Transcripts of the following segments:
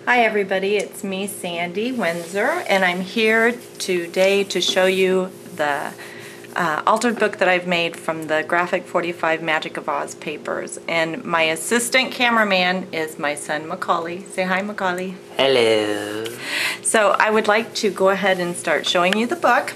Hi everybody, it's me, Sandy Windsor, and I'm here today to show you the altered book that I've made from the Graphic 45 Magic of Oz papers. And my assistant cameraman is my son, Macaulay. Say hi, Macaulay. Hello. So I would like to go ahead and start showing you the book.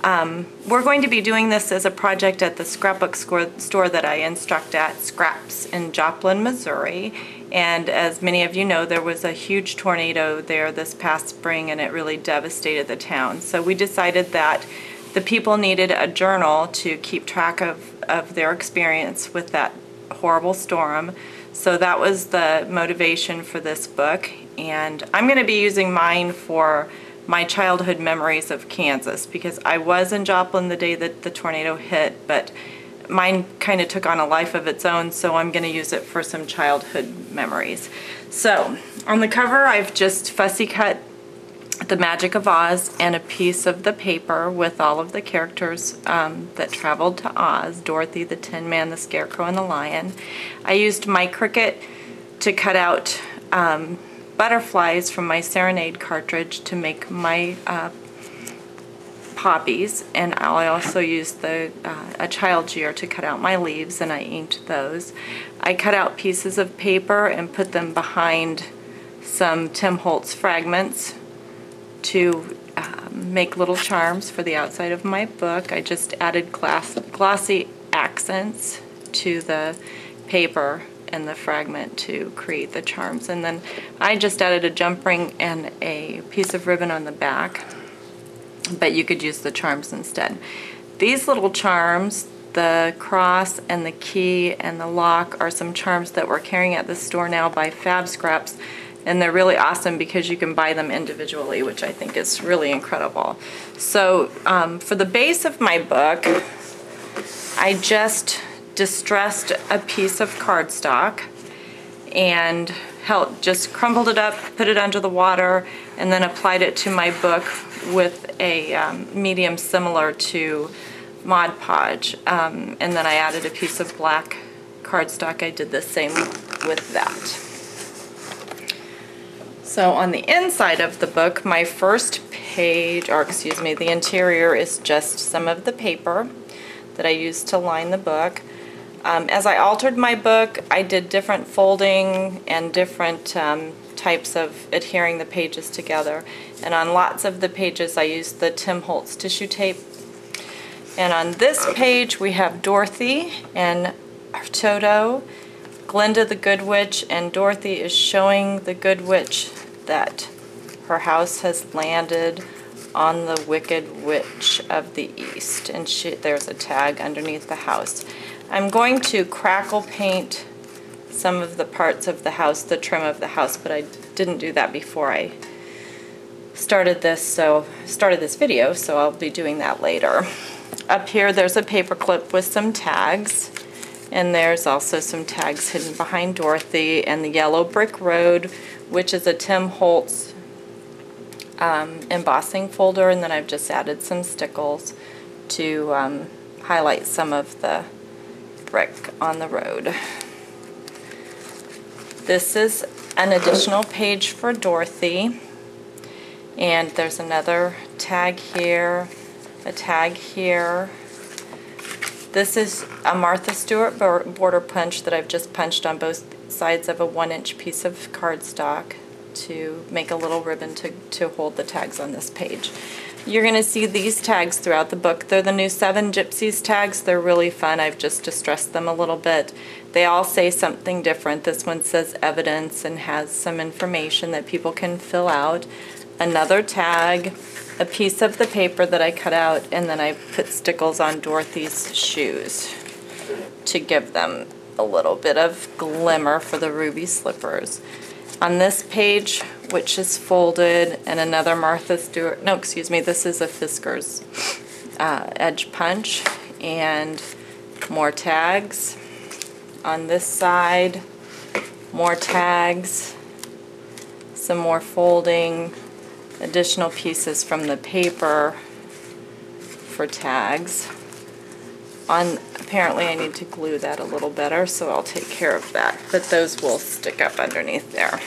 We're going to be doing this as a project at the scrapbook store that I instruct at, Scraps in Joplin, Missouri. And as many of you know, there was a huge tornado there this past spring and it really devastated the town. So we decided that the people needed a journal to keep track of their experience with that horrible storm. So that was the motivation for this book. And I'm going to be using mine for my childhood memories of Kansas, because I was in Joplin the day that the tornado hit, but mine kind of took on a life of its own, so I'm going to use it for some childhood memories. So on the cover, I've just fussy cut the Magic of Oz and a piece of the paper with all of the characters that traveled to Oz: Dorothy, the Tin Man, the Scarecrow, and the Lion. I used my Cricut to cut out butterflies from my Serenade cartridge to make my poppies, and I also used a child's year to cut out my leaves, and I inked those. I cut out pieces of paper and put them behind some Tim Holtz fragments to make little charms for the outside of my book. I just added glossy accents to the paper and the fragment to create the charms, and then I just added a jump ring and a piece of ribbon on the back, but you could use the charms instead. These little charms, the cross and the key and the lock, are some charms that we're carrying at the store now by Fab Scraps, and they're really awesome because you can buy them individually, which I think is really incredible. So for the base of my book, I just distressed a piece of cardstock and just crumbled it up, put it under the water, and then applied it to my book with a medium similar to Mod Podge. And then I added a piece of black cardstock. I did the same with that. So on the inside of the book, my first page, or excuse me, the interior is just some of the paper that I used to line the book. As I altered my book, I did different folding and different types of adhering the pages together. And on lots of the pages I used the Tim Holtz tissue tape. And on this page we have Dorothy and Toto, Glinda the Good Witch, and Dorothy is showing the Good Witch that her house has landed on the Wicked Witch of the East. And there's a tag underneath the house. I'm going to crackle paint some of the parts of the house, the trim of the house, but I didn't do that before I started this video, so I'll be doing that later. Up here there's a paper clip with some tags, and there's also some tags hidden behind Dorothy, and the Yellow Brick Road, which is a Tim Holtz embossing folder, and then I've just added some stickles to highlight some of the brick on the road. This is an additional page for Dorothy, and there's another tag here, a tag here. This is a Martha Stewart border punch that I've just punched on both sides of a 1-inch piece of cardstock to make a little ribbon to hold the tags on this page. You're going to see these tags throughout the book. They're the new 7 Gypsies tags. They're really fun. I've just distressed them a little bit. They all say something different. This one says evidence and has some information that people can fill out. Another tag, a piece of the paper that I cut out, and then I put stickles on Dorothy's shoes to give them a little bit of glimmer for the ruby slippers. On this page, which is folded, and another Martha Stewart, no, excuse me, this is a Fisker's edge punch, and more tags. On this side, more tags, some more folding, additional pieces from the paper for tags. Apparently I need to glue that a little better, so I'll take care of that, but those will stick up underneath there.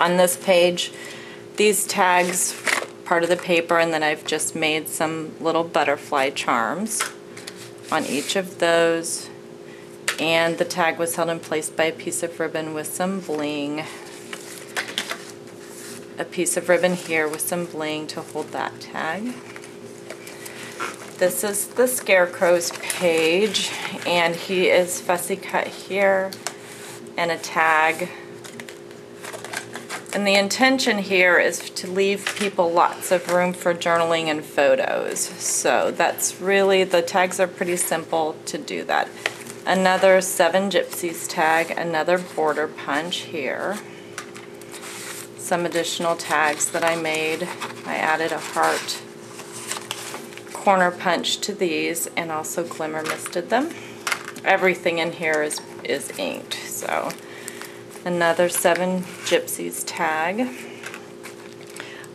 On this page, these tags, part of the paper, and then I've just made some little butterfly charms on each of those. And the tag was held in place by a piece of ribbon with some bling. A piece of ribbon here with some bling to hold that tag. This is the Scarecrow's page, and he is fussy cut here and a tag. And the intention here is to leave people lots of room for journaling and photos. So that's really, the tags are pretty simple to do that. Another 7 Gypsies tag, another border punch here. Some additional tags that I made. I added a heart corner punch to these and also glimmer misted them. Everything in here is inked. So another 7 Gypsies tag.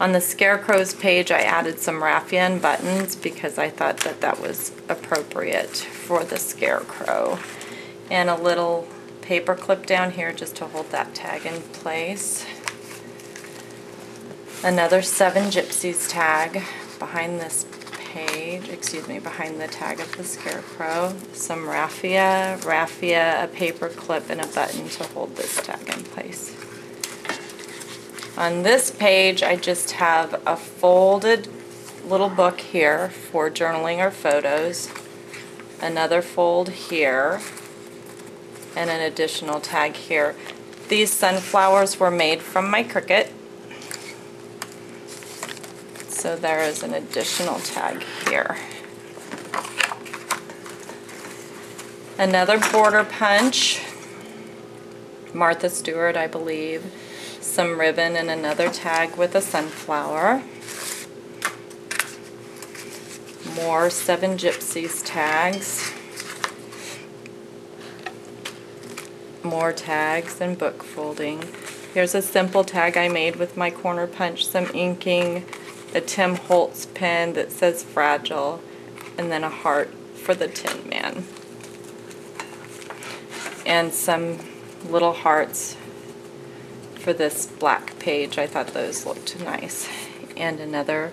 On the Scarecrow's page, I added some raffia buttons because I thought that that was appropriate for the Scarecrow. And a little paper clip down here just to hold that tag in place. Another 7 Gypsies tag behind this page, behind the tag of the Scarecrow. Some raffia, a paper clip, and a button to hold this tag in place. On this page, I just have a folded little book here for journaling or photos, another fold here, and an additional tag here. These sunflowers were made from my Cricut. So there is an additional tag here. Another border punch, Martha Stewart, I believe. Some ribbon and another tag with a sunflower. More 7 Gypsies tags. More tags and book folding. Here's a simple tag I made with my corner punch, some inking, a Tim Holtz pen that says fragile, and then a heart for the Tin Man. And some little hearts for this black page. I thought those looked nice. And another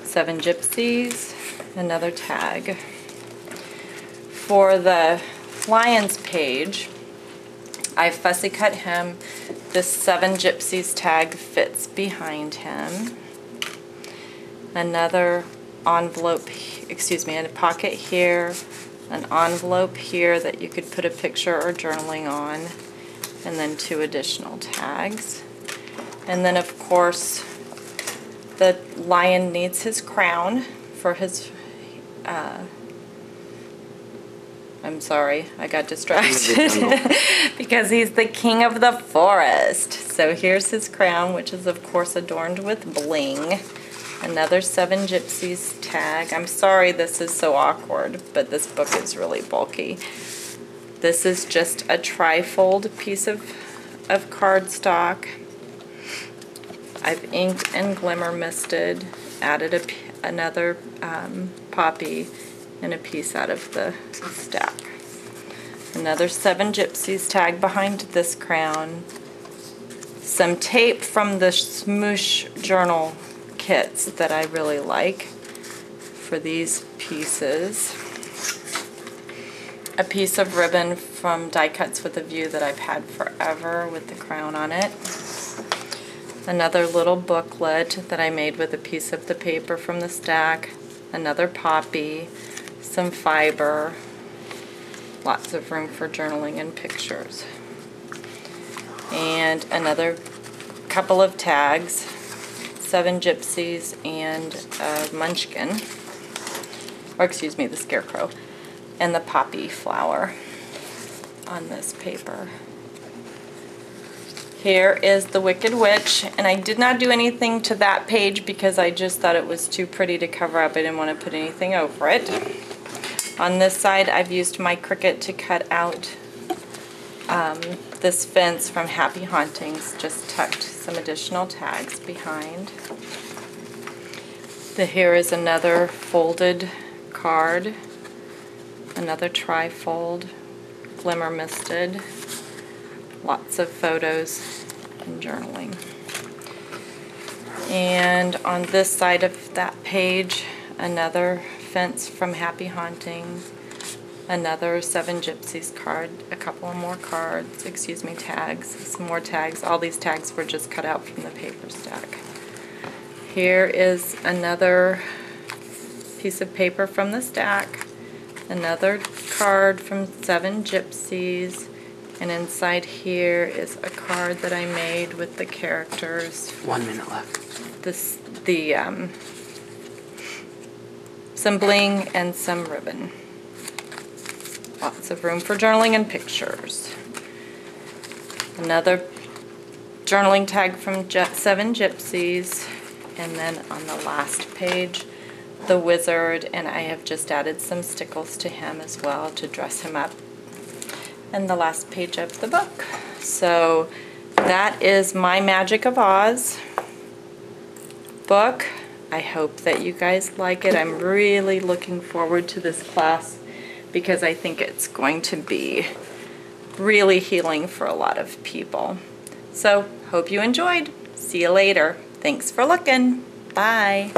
7 Gypsies, another tag. For the Lion's page, I fussy cut him. This 7 Gypsies tag fits behind him. Another envelope, a pocket here, an envelope here that you could put a picture or journaling on, and then 2 additional tags. And then of course the lion needs his crown for his, I'm sorry, I got distracted because he's the king of the forest. So here's his crown, which is of course adorned with bling. Another 7 Gypsies tag. I'm sorry this is so awkward, but this book is really bulky. This is just a tri-fold piece of cardstock. I've inked and glimmer misted, added another poppy and a piece out of the stack. Another 7 Gypsies tag behind this crown. Some tape from the Smoosh journal kits that I really like for these pieces. A piece of ribbon from Die Cuts with a View that I've had forever with the crown on it. Another little booklet that I made with a piece of the paper from the stack. Another poppy, some fiber, lots of room for journaling and pictures. And another couple of tags, 7 Gypsies and a Munchkin, or excuse me, the Scarecrow, and the poppy flower on this paper. Here is the Wicked Witch, and I did not do anything to that page because I just thought it was too pretty to cover up. I didn't want to put anything over it. On this side, I've used my Cricut to cut out this fence from Happy Hauntings, just tucked some additional tags behind. Here is another folded card, another tri-fold, glimmer misted, lots of photos and journaling. And on this side of that page, another Fence from Happy Haunting, another Seven Gypsies card, a couple of more cards, excuse me, tags, some more tags. All these tags were just cut out from the paper stack. Here is another piece of paper from the stack, another card from Seven Gypsies, and inside here is a card that I made with the characters. 1 minute left. Some bling and some ribbon. Lots of room for journaling and pictures. Another journaling tag from Seven Gypsies, and then on the last page, the wizard, and I have just added some stickles to him as well to dress him up. And the last page of the book. So that is my Magic of Oz book. I hope that you guys like it. I'm really looking forward to this class because I think it's going to be really healing for a lot of people. So hope you enjoyed. See you later. Thanks for looking. Bye.